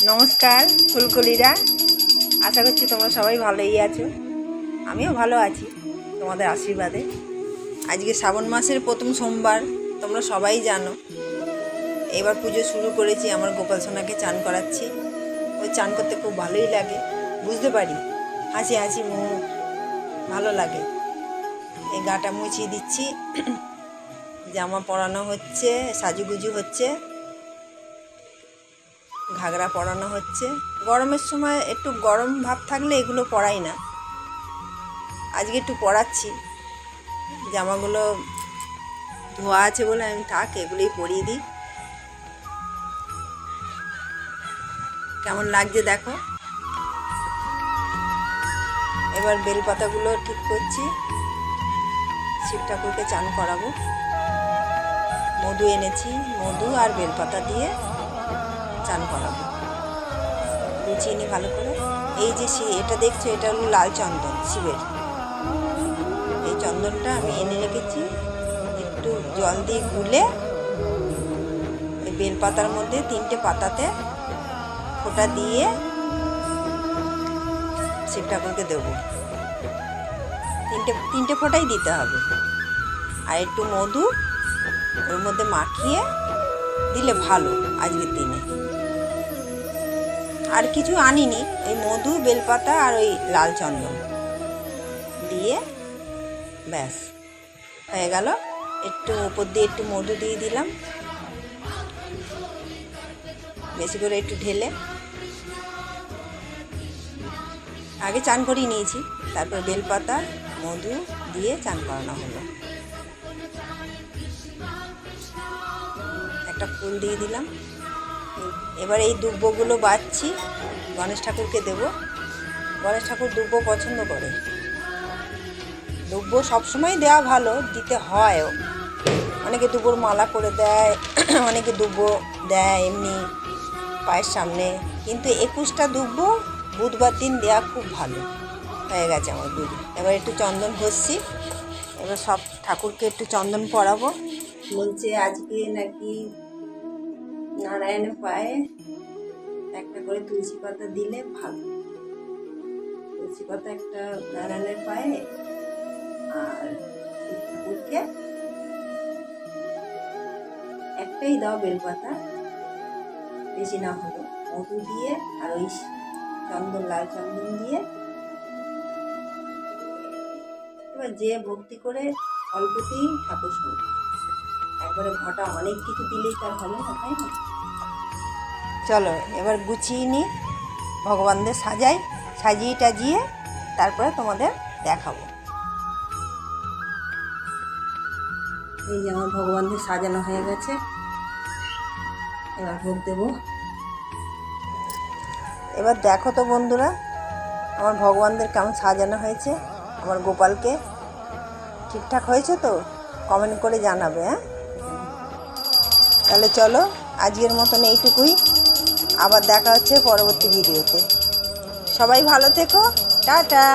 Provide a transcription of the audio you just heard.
নমস্কার ফুলকলিরা, আশা করছি তোমরা সবাই ভালোই আছো। আমিও ভালো আছি তোমাদের আশীর্বাদে। আজকে শ্রাবণ মাসের প্রথম সোমবার, তোমরা সবাই জানো। এবার পুজো শুরু করেছি, আমার গোপাল সোনাকে চান করাচ্ছি। ওই চান করতে খুব ভালোই লাগে, বুঝতে পারি, হাসি হাসি মুখ, ভালো লাগে। এই গাটা মুছিয়ে দিচ্ছি, জামা পরানো হচ্ছে, সাজুগুজু হচ্ছে, ঘাগরা পরানো হচ্ছে। গরমের সময় একটু গরম ভাব থাকলে এগুলো পরাই না, আজকে একটু পরাচ্ছি। জামাগুলো ধোয়া আছে বলে আমি থাক এগুলোই পরিয়ে দিই। কেমন লাগছে দেখো। এবার বেলপাতাগুলো ঠিক করছি, শিব ঠাকুরকে চান করাবো। মধু এনেছি, মধু আর বেলপাতা দিয়ে চান করাবো। গুছিয়ে নিই ভালো করে। এই যে এটা দেখছো, এটা হলো লাল চন্দন শিবের। এই চন্দনটা আমি এনে রেখেছি, একটু জল দিয়ে গুলে এই বেলপাতার মধ্যে 3টে পাতাতে ফোঁটা দিয়ে শিব ঠাকুরকে দেবো। তিনটে ফোঁটাই দিতে হবে। আর একটু মধু ওর মধ্যে মাখিয়ে দিলে ভালো আজকের দিনে। আর কিছু আনিনি, ওই মধু, বেলপাতা আর ওই লাল চন্দন দিয়ে ব্যাস হয়ে গেল। একটু উপর দিয়ে একটু মধু দিয়ে দিলাম, বেশি করে একটু ঢেলে। আগে চান করিয়ে নিয়েছি, তারপর বেলপাতা মধু দিয়ে চান করানো হলো। একটা ফুল দিয়ে দিলাম। এবার এই দুব্বগুলো বাছছি, গণেশ ঠাকুরকে দেব। গণেশ ঠাকুর দুব্ব পছন্দ করে। দুব্ব সবসময় দেওয়া ভালো, দিতে হয়ও। অনেকে দুব্বর মালা করে দেয়, অনেকে দুব্ব দেয় এমনি পায়ের সামনে। কিন্তু 21টা দুব্ব বুধবার দিন দেওয়া খুব ভালো। হয়ে গেছে আমার দুধ। এবার একটু চন্দন ঘষছি। এবার সব ঠাকুরকে একটু চন্দন পরাবো। বলছে আজকে নাকি নারায়ণের পায়ে একটা করে তুলসী পাতা দিলে ভালো। তুলসী পাতা একটা নারায়ণের পায়ে, আর ঠাকুরকে একটাই দাও বেলপাতা, বেশি না হলো, মধু দিয়ে আর ওই চন্দন, লাল চন্দন দিয়ে। এবার যে ভক্তি করে অল্পতেই ঠাকুর শুনবে, একবারে ঘটা অনেক কিছু দিলেই তার হবে না, তাই না? চলো এবার গুছিয়ে নিই, ভগবানদের সাজাই, সাজিয়ে টাজিয়ে তারপরে তোমাদের দেখাবো। এই যে আমার ভগবানদের সাজানো হয়ে গেছে, এবার ভোগ দেবো। এবার দেখো তো বন্ধুরা, আমার ভগবানদের কেমন সাজানো হয়েছে। আমার গোপালকে ঠিকঠাক হয়েছে তো? কমেন্ট করে জানাবে। হ্যাঁ, তাহলে চলো আজকের মতন এইটুকুই। আবার দেখা হচ্ছে পরবর্তী ভিডিওতে। সবাই ভালো থেকো, টাটা।